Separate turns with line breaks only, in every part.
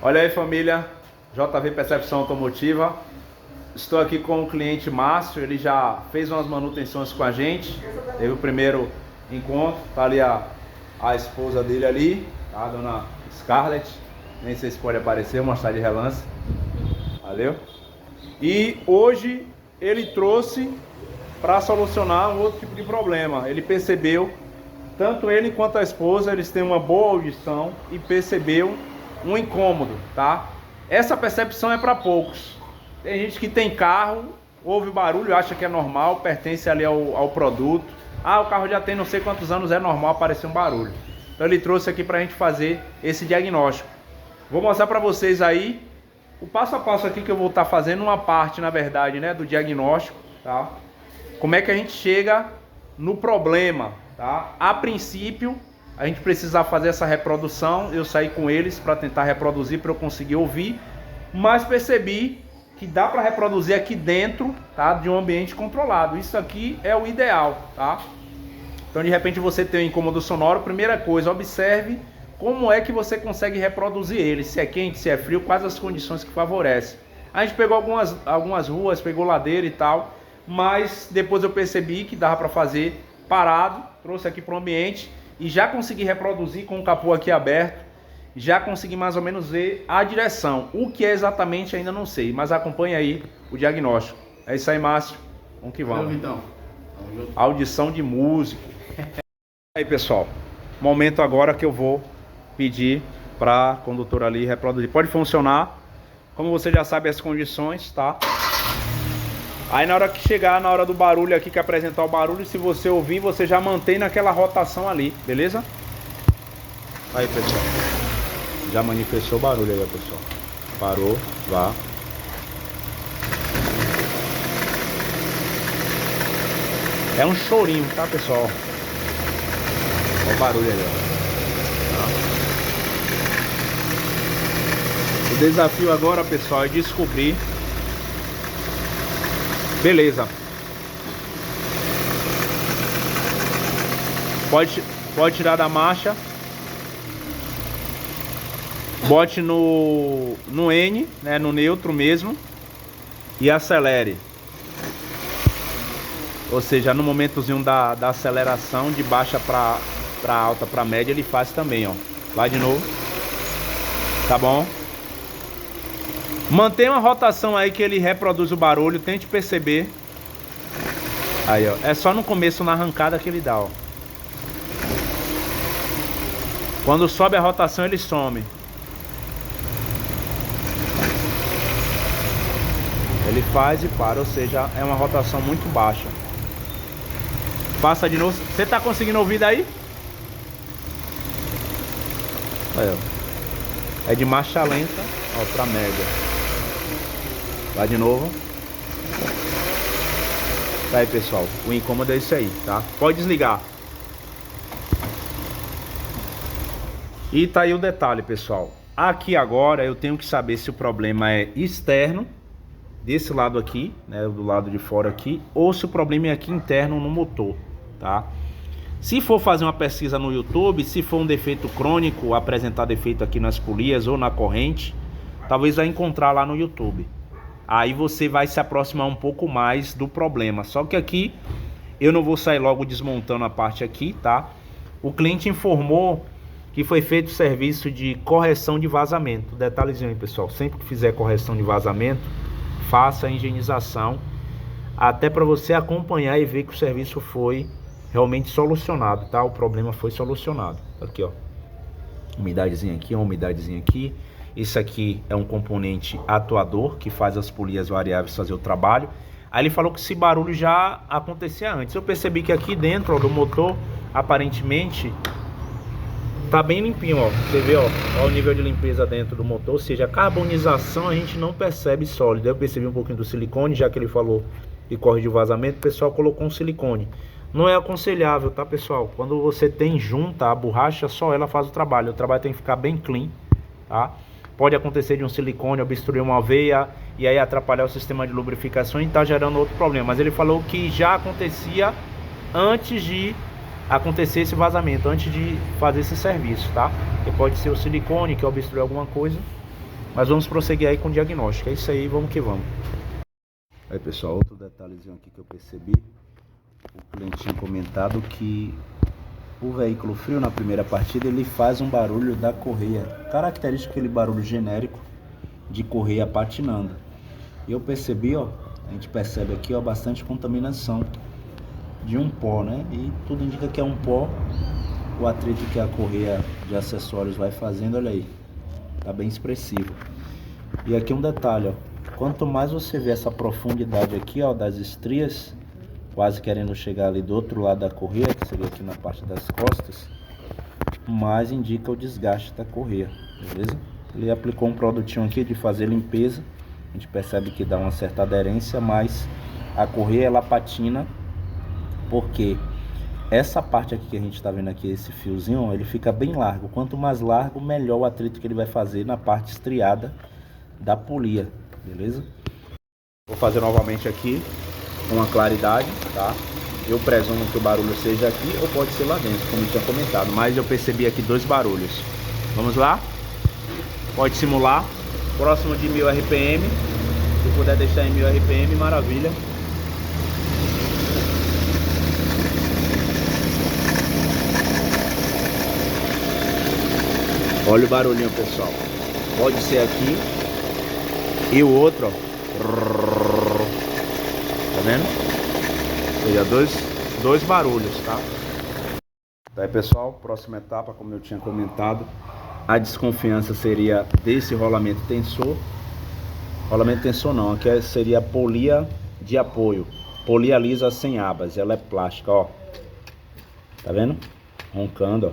Olha aí, família, JV Percepção Automotiva. Estou aqui com o cliente Márcio, ele já fez umas manutenções com a gente. Teve o primeiro encontro, tá ali a esposa dele ali, tá? A dona Scarlett. Nem sei se pode aparecer, vou mostrar de relance. Valeu? E hoje ele trouxe para solucionar um outro tipo de problema. Ele percebeu, tanto ele quanto a esposa, eles têm uma boa audição e percebeu um incômodo, tá? Essa percepção é para poucos. Tem gente que tem carro, ouve o barulho, acha que é normal, pertence ali ao produto. Ah, o carro já tem não sei quantos anos, é normal aparecer um barulho. Então ele trouxe aqui para a gente fazer esse diagnóstico. Vou mostrar para vocês aí o passo a passo aqui que eu vou estar fazendo, uma parte, na verdade, né, do diagnóstico, tá? Como é que a gente chega no problema, tá? A princípio, a gente precisa fazer essa reprodução. Eu saí com eles para tentar reproduzir, para eu conseguir ouvir, mas percebi que dá para reproduzir aqui dentro, tá, de um ambiente controlado. Isso aqui é o ideal, tá? Então, de repente, você tem um incômodo sonoro. Primeira coisa, observe como é que você consegue reproduzir ele. Se é quente, se é frio, quais as condições que favorecem. A gente pegou algumas ruas, pegou ladeira e tal, mas depois eu percebi que dava para fazer parado. Trouxe aqui para o ambiente e já consegui reproduzir com o capô aqui aberto. Já consegui mais ou menos ver a direção. O que é exatamente ainda não sei, mas acompanhe aí o diagnóstico. É isso aí, Márcio. Vamos que vamos.
Então,
Audição de músico. Aí, pessoal. Momento agora que eu vou pedir para a condutora ali reproduzir. Pode funcionar. Como você já sabe as condições, tá? Aí na hora que chegar, na hora do barulho aqui, que apresentar o barulho, se você ouvir, você já mantém naquela rotação ali, beleza? Aí, pessoal. Já manifestou o barulho aí, pessoal. Parou, vá. É um chorinho, tá, pessoal? Olha o barulho aí, ó. O desafio agora, pessoal, é descobrir. Beleza. Pode tirar da marcha. Bote no N, né, no neutro mesmo, e acelere. Ou seja, no momentozinho da aceleração, de baixa para alta, para média, ele faz também, ó. Vai de novo. Tá bom? Mantenha uma rotação aí que ele reproduz o barulho, tente perceber. Aí, ó, é só no começo, na arrancada, que ele dá, ó. Quando sobe a rotação, ele some. Ele faz e para, ou seja, é uma rotação muito baixa. Passa de novo. Você tá conseguindo ouvir daí? Aí, ó. É de marcha lenta, ó, pra média. Vai de novo. Tá aí, pessoal. O incômodo é isso aí, tá? Pode desligar. E tá aí o detalhe, pessoal. Aqui agora eu tenho que saber se o problema é externo, desse lado aqui, né, do lado de fora aqui, ou se o problema é aqui interno no motor, tá? Se for fazer uma pesquisa no YouTube, se for um defeito crônico, apresentar defeito aqui nas polias ou na corrente, talvez vai encontrar lá no YouTube. Aí você vai se aproximar um pouco mais do problema. Só que aqui eu não vou sair logo desmontando a parte aqui, tá? O cliente informou que foi feito o serviço de correção de vazamento. Detalhezinho aí, pessoal, sempre que fizer correção de vazamento, faça a higienização, até para você acompanhar e ver que o serviço foi realmente solucionado, tá? O problema foi solucionado. Aqui, ó, umidadezinha aqui, uma umidadezinha aqui. Isso aqui é um componente atuador que faz as polias variáveis fazer o trabalho. Aí ele falou que esse barulho já acontecia antes. Eu percebi que aqui dentro, ó, do motor, aparentemente tá bem limpinho, ó. Você vê, ó o nível de limpeza dentro do motor. Ou seja, a carbonização a gente não percebe sólido. Eu percebi um pouquinho do silicone, já que ele falou que corre de vazamento, o pessoal colocou um silicone. Não é aconselhável, tá, pessoal? Quando você tem junta a borracha, só ela faz o trabalho. O trabalho tem que ficar bem clean, tá? Pode acontecer de um silicone obstruir uma veia e aí atrapalhar o sistema de lubrificação e tá gerando outro problema. Mas ele falou que já acontecia antes de acontecer esse vazamento, antes de fazer esse serviço, tá? Que pode ser o silicone que obstrui alguma coisa Mas vamos prosseguir aí com o diagnóstico. É isso aí, vamos que vamos. Aí pessoal, outro detalhezinho aqui que eu percebi. O cliente tinha comentado que o veículo frio na primeira partida ele faz um barulho da correia, característico, aquele barulho genérico de correia patinando. E eu percebi, ó, a gente percebe aqui, ó, bastante contaminação de um pó, né? E tudo indica que é um pó, o atrito que a correia de acessórios vai fazendo, olha aí, tá bem expressivo. E aqui um detalhe, ó, quanto mais você vê essa profundidade aqui, ó, das estrias, quase querendo chegar ali do outro lado da correia, que seria aqui na parte das costas, mais indica o desgaste da correia, beleza? Ele aplicou um produtinho aqui de fazer limpeza, a gente percebe que dá uma certa aderência, mas a correia ela patina, porque essa parte aqui que a gente está vendo aqui, esse fiozinho, ele fica bem largo. Quanto mais largo, melhor o atrito que ele vai fazer na parte estriada da polia, beleza? Vou fazer novamente aqui com a claridade, tá? Eu presumo que o barulho seja aqui ou pode ser lá dentro, como eu tinha comentado, mas eu percebi aqui dois barulhos. Vamos lá? Pode simular. Próximo de 1000 RPM. Se puder deixar em 1000 RPM, maravilha. Olha o barulhinho, pessoal. Pode ser aqui. E o outro, ó. Tá vendo? Ou seja, dois barulhos, tá? Aí, pessoal, próxima etapa, como eu tinha comentado, a desconfiança seria desse rolamento tensor. Rolamento tensor não, aqui seria a polia de apoio. Polia lisa sem abas, ela é plástica, ó. Tá vendo? Roncando, ó.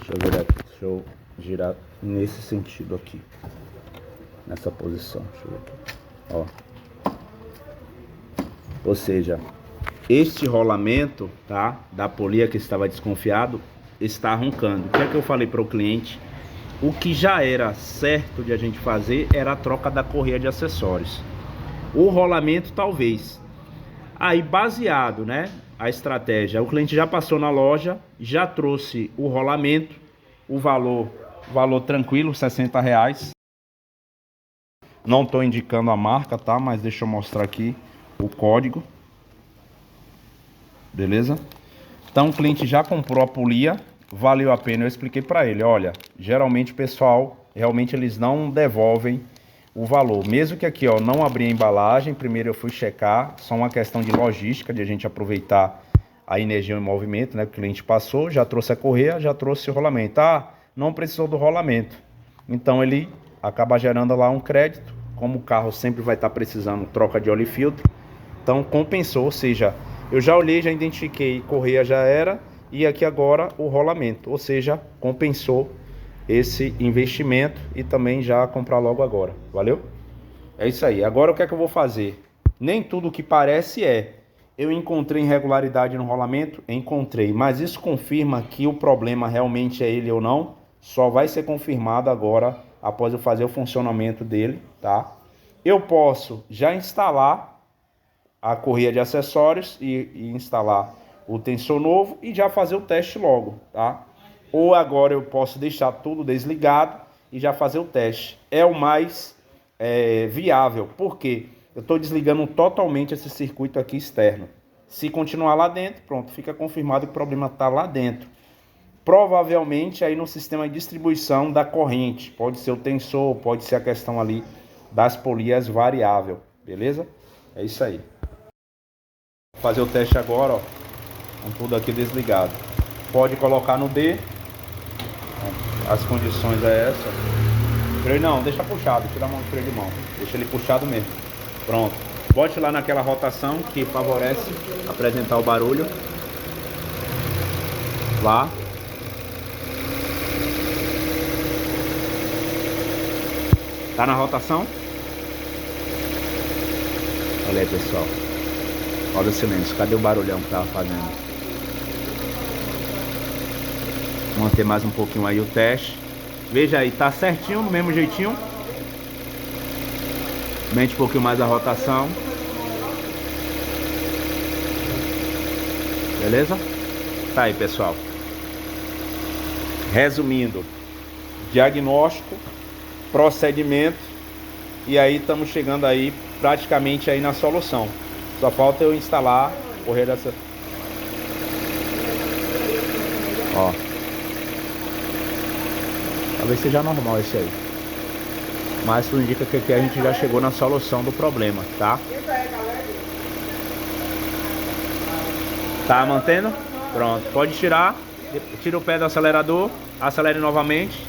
Deixa eu girar nesse sentido aqui. Nessa posição, deixa eu ver aqui. Ó. Ou seja, este rolamento, tá, da polia que estava desconfiado, está roncando. O que é que eu falei para o cliente? O que já era certo de a gente fazer era a troca da correia de acessórios. O rolamento talvez. Aí baseado, né, a estratégia, o cliente já passou na loja, já trouxe o rolamento, o valor tranquilo, R$60. Não estou indicando a marca, tá, mas deixa eu mostrar aqui o código. Beleza? Então o cliente já comprou a polia, valeu a pena. Eu expliquei para ele, olha, geralmente o pessoal, realmente eles não devolvem o valor. Mesmo que aqui, ó, não abri a embalagem, primeiro eu fui checar, só uma questão de logística, de a gente aproveitar a energia em movimento, né? O cliente passou, já trouxe a correia, já trouxe o rolamento. Ah, não precisou do rolamento. Então ele acaba gerando lá um crédito, como o carro sempre vai estar precisando troca de óleo e filtro. Então compensou, ou seja, eu já olhei, já identifiquei, correia já era, e aqui agora o rolamento, ou seja, compensou esse investimento e também já comprar logo agora, valeu? É isso aí. Agora o que é que eu vou fazer? Nem tudo que parece é. Eu encontrei irregularidade no rolamento? Encontrei, mas isso confirma que o problema realmente é ele ou não? Só vai ser confirmado agora após eu fazer o funcionamento dele, tá? Eu posso já instalar a correia de acessórios e instalar o tensor novo e já fazer o teste logo, tá? Ou agora eu posso deixar tudo desligado e já fazer o teste. É o mais viável, porque eu estou desligando totalmente esse circuito aqui externo. Se continuar lá dentro, pronto, fica confirmado que o problema está lá dentro. Provavelmente aí no sistema de distribuição da corrente, pode ser o tensor, pode ser a questão ali das polias variável, beleza? É isso aí. Vou fazer o teste agora, ó, com tudo aqui desligado. Pode colocar no B. As condições é essa. Freio não, deixa puxado, tira a mão do freio de mão. Deixa ele puxado mesmo. Pronto. Bote lá naquela rotação que favorece apresentar o barulho. Lá. Tá na rotação? Olha aí, pessoal. Olha o silêncio. Cadê o barulhão que tava fazendo? Manter mais um pouquinho aí o teste. Veja aí, tá certinho, do mesmo jeitinho. Mente um pouquinho mais a rotação. Beleza? Tá aí, pessoal. Resumindo, diagnóstico, procedimento, e aí estamos chegando aí praticamente aí na solução. Só falta eu instalar, correr dessa... Ó. Talvez seja normal esse aí. Mas tudo indica que aqui a gente já chegou na solução do problema, tá? Tá mantendo? Pronto, pode tirar. Tira o pé do acelerador, acelere novamente.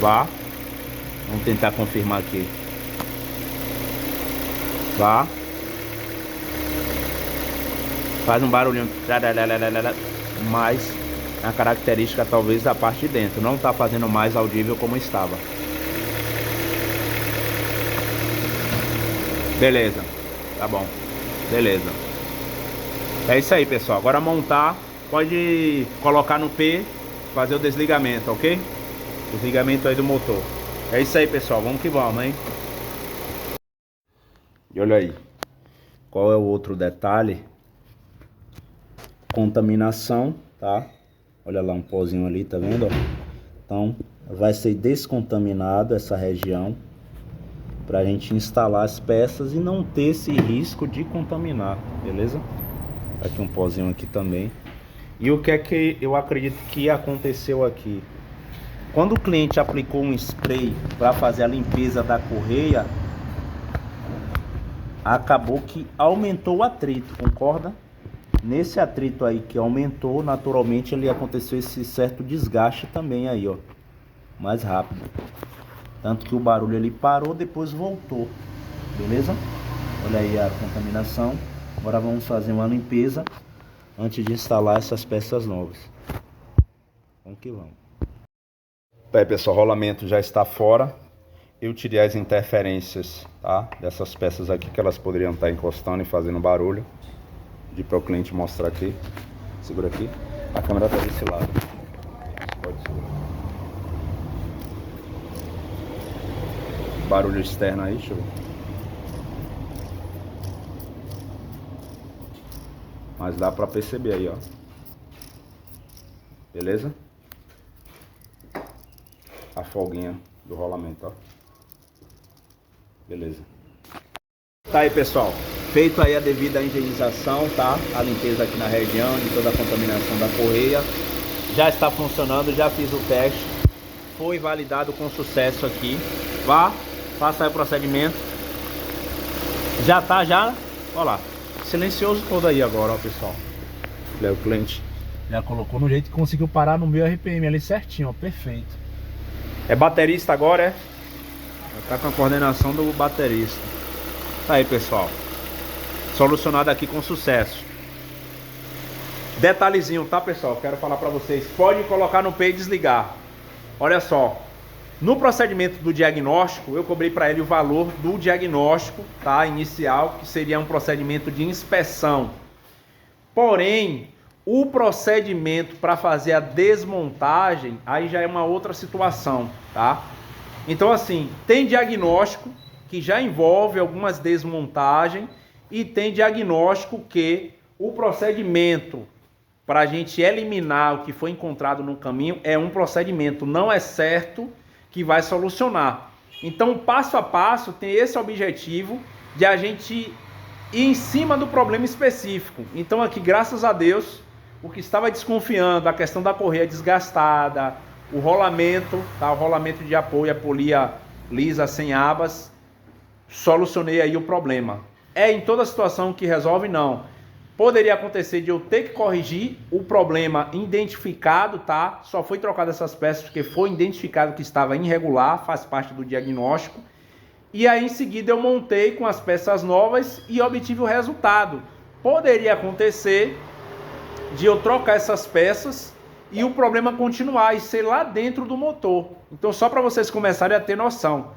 Vá. Vamos tentar confirmar aqui. Vá. Faz um barulhinho. Mas a característica talvez da parte de dentro. Não está fazendo mais audível como estava. Beleza. Tá bom. Beleza. É isso aí, pessoal. Agora montar. Pode colocar no P. Fazer o desligamento, ok? Desligamento aí do motor. É isso aí, pessoal. Vamos que vamos, hein? E olha aí. Qual é o outro detalhe? Contaminação, tá? Olha lá um pozinho ali, tá vendo? Então, vai ser descontaminado essa região pra gente instalar as peças e não ter esse risco de contaminar, beleza? Aqui um pozinho aqui também. E o que é que eu acredito que aconteceu aqui? Quando o cliente aplicou um spray para fazer a limpeza da correia, acabou que aumentou o atrito, concorda? Nesse atrito aí que aumentou, naturalmente ele aconteceu esse certo desgaste também aí, ó, mais rápido. Tanto que o barulho ele parou, depois voltou, beleza? Olha aí a contaminação. Agora vamos fazer uma limpeza antes de instalar essas peças novas. Vamos que vamos. Bem, pessoal, o rolamento já está fora. Eu tirei as interferências, tá, dessas peças aqui, que elas poderiam estar encostando e fazendo barulho. Pedi para o cliente mostrar aqui. Segura aqui. A câmera está desse lado. Pode segurar. Barulho externo aí, deixa eu ver. Mas dá para perceber aí, ó. Beleza? A folguinha do rolamento, ó. Beleza. Tá aí, pessoal. Feito aí a devida higienização, tá? A limpeza aqui na região, de toda a contaminação da correia. Já está funcionando, já fiz o teste. Foi validado com sucesso aqui. Vá, faça aí o procedimento. Já tá, já. Olha lá. Silencioso todo aí agora, ó, pessoal. O cliente já colocou no jeito que conseguiu parar no meu RPM ali certinho, ó. Perfeito. É baterista agora, é? Tá com a coordenação do baterista. Tá aí, pessoal. Solucionado aqui com sucesso. Detalhezinho, tá, pessoal? Quero falar pra vocês. Pode colocar no P e desligar. Olha só. No procedimento do diagnóstico, eu cobrei para ele o valor do diagnóstico, tá, inicial, que seria um procedimento de inspeção. Porém, o procedimento para fazer a desmontagem, aí já é uma outra situação, tá? Então, assim, tem diagnóstico que já envolve algumas desmontagens e tem diagnóstico que o procedimento para a gente eliminar o que foi encontrado no caminho é um procedimento, não é certo que vai solucionar. Então, passo a passo, tem esse objetivo de a gente ir em cima do problema específico. Então, aqui, graças a Deus, o que estava desconfiando, a questão da correia desgastada, o rolamento, tá? O rolamento de apoio, a polia lisa sem abas, solucionei aí o problema. É em toda situação que resolve? Não. Poderia acontecer de eu ter que corrigir o problema identificado, tá? Só foi trocado essas peças porque foi identificado que estava irregular, faz parte do diagnóstico. E aí em seguida eu montei com as peças novas e obtive o resultado. Poderia acontecer de eu trocar essas peças e o problema continuar e ser lá dentro do motor. Então, só para vocês começarem a ter noção.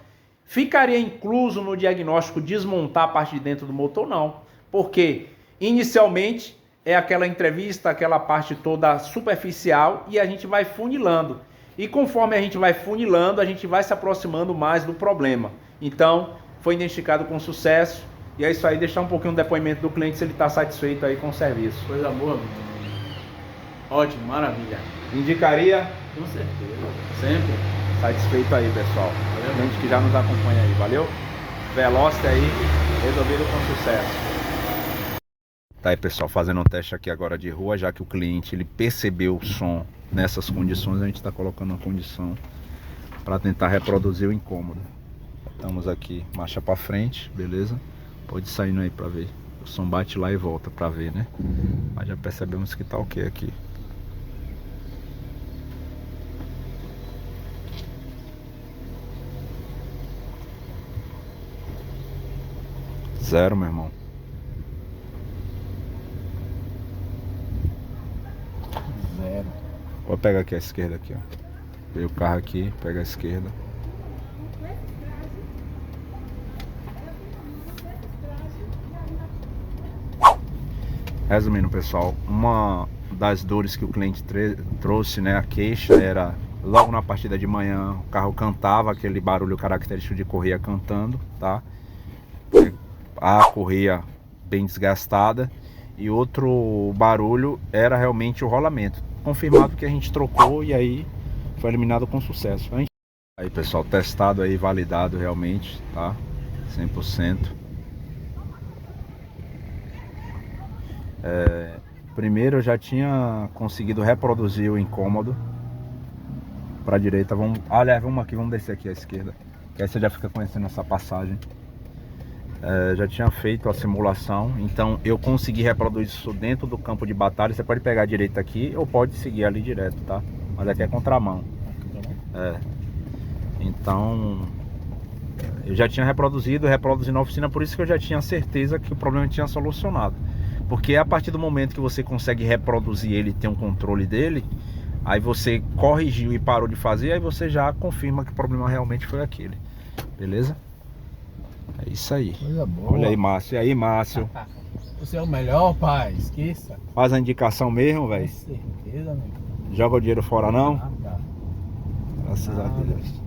Ficaria incluso no diagnóstico desmontar a parte de dentro do motor? Não. Porque inicialmente é aquela entrevista, aquela parte toda superficial e a gente vai funilando. E conforme a gente vai funilando, a gente vai se aproximando mais do problema. Então, foi identificado com sucesso. E é isso aí, deixar um pouquinho o depoimento do cliente se ele está satisfeito aí com o serviço.
Coisa boa, Vitor. Ótimo, maravilha.
Indicaria?
Com certeza. Sempre.
Satisfeito aí, pessoal.
Valeu,
Gente que já nos acompanha aí, valeu? Veloster aí, resolvido com sucesso. Tá aí, pessoal, fazendo um teste aqui agora de rua, já que o cliente ele percebeu o som nessas condições, a gente está colocando uma condição para tentar reproduzir o incômodo. Estamos aqui, marcha para frente, beleza? Pode ir saindo aí para ver. O som bate lá e volta para ver, né? Mas já percebemos que tá ok aqui. Zero, meu irmão.
Zero.
Vou pegar aqui a esquerda aqui, ó. Veio o carro aqui, pega a esquerda. Resumindo, pessoal, uma das dores que o cliente trouxe, né, a queixa era logo na partida de manhã, o carro cantava aquele barulho característico de correia cantando, tá? A correia bem desgastada, e outro barulho era realmente o rolamento. Confirmado que a gente trocou e aí foi eliminado com sucesso. Aí, pessoal, testado aí, validado realmente, tá? 100%. Primeiro eu já tinha conseguido reproduzir o incômodo para a direita. Aliás, vamos aqui, vamos descer aqui à esquerda, que aí você já fica conhecendo essa passagem. Já tinha feito a simulação, então eu consegui reproduzir isso dentro do campo de batalha. Você pode pegar a direita aqui ou pode seguir ali direto, tá? Mas aqui é contramão. Então eu já tinha reproduzido na oficina, por isso que eu já tinha certeza que o problema tinha solucionado. Porque a partir do momento que você consegue reproduzir ele, ter um controle dele, aí você corrigiu e parou de fazer, aí você já confirma que o problema realmente foi aquele. Beleza? É isso aí.
Coisa boa.
Olha aí, Márcio. E aí, Márcio?
Você é o melhor, pai. Esqueça.
Faz a indicação mesmo, velho?
Com certeza, meu.
Joga o dinheiro fora, não?
Nada.
Graças a Deus.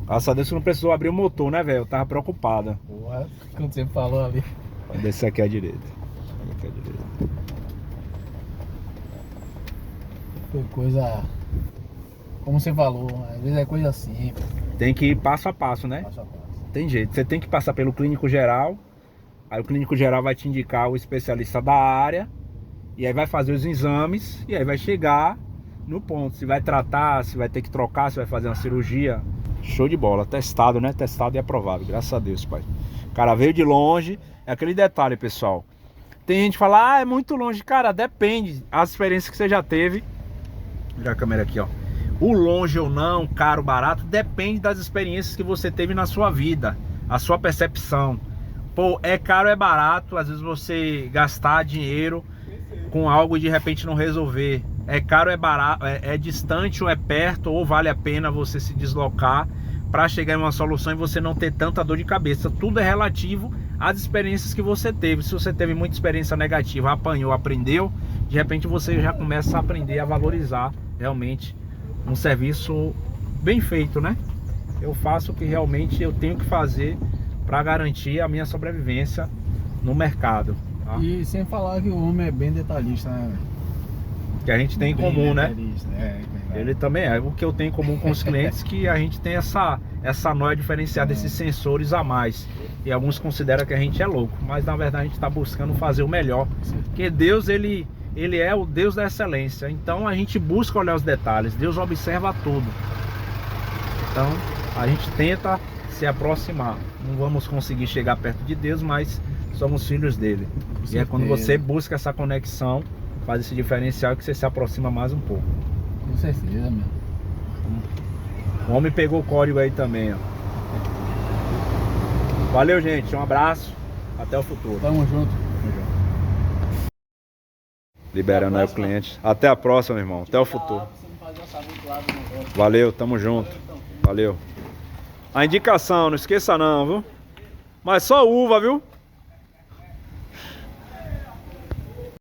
Graças a Deus que não precisou abrir o motor, né, velho? Eu tava preocupada.
Porra, quando você falou ali.
Vou descer aqui à direita. Aqui à direita.
Foi coisa... Como você falou, às vezes é coisa simples.
Tem que ir passo a passo, né?
Passo a passo.
Tem jeito. Você tem que passar pelo clínico geral. Aí o clínico geral vai te indicar o especialista da área. E aí vai fazer os exames. E aí vai chegar no ponto. Se vai tratar, se vai ter que trocar, se vai fazer uma cirurgia. Show de bola. Testado, né? Testado e aprovado. Graças a Deus, pai. O cara veio de longe. É aquele detalhe, pessoal. Tem gente que fala, é muito longe. Cara, depende. As experiências que você já teve. Vou virar a câmera aqui, ó. O longe ou não, caro, barato, depende das experiências que você teve na sua vida. A sua percepção. Pô, é caro, é barato. Às vezes você gastar dinheiro com algo e de repente não resolver. É caro, é barato, é distante ou é perto, ou vale a pena você se deslocar para chegar em uma solução e você não ter tanta dor de cabeça. Tudo é relativo às experiências que você teve. Se você teve muita experiência negativa, apanhou, aprendeu, de repente você já começa a aprender a valorizar realmente um serviço bem feito, né? Eu faço o que realmente eu tenho que fazer para garantir a minha sobrevivência no mercado, tá?
E sem falar que o homem é bem detalhista, né?
Que a gente tem em comum, né?
É
Ele também é. O que eu tenho em comum com os clientes é que a gente tem essa noia diferenciada, esses sensores a mais. E alguns consideram que a gente é louco, mas na verdade a gente está buscando fazer o melhor. Porque Deus, ele é o Deus da excelência. Então a gente busca olhar os detalhes. Deus observa tudo. Então a gente tenta se aproximar. Não vamos conseguir chegar perto de Deus, mas somos filhos dele. E é quando você busca essa conexão, faz esse diferencial, que você se aproxima mais um pouco.
Com certeza, meu.
O homem pegou o código aí também, ó. Valeu, gente. Um abraço. Até o futuro.
Tamo junto.
Liberando aí o cliente. Até a próxima, meu irmão. Até o futuro. Valeu, tamo junto. Valeu. A indicação, não esqueça não, viu? Mas só uva, viu?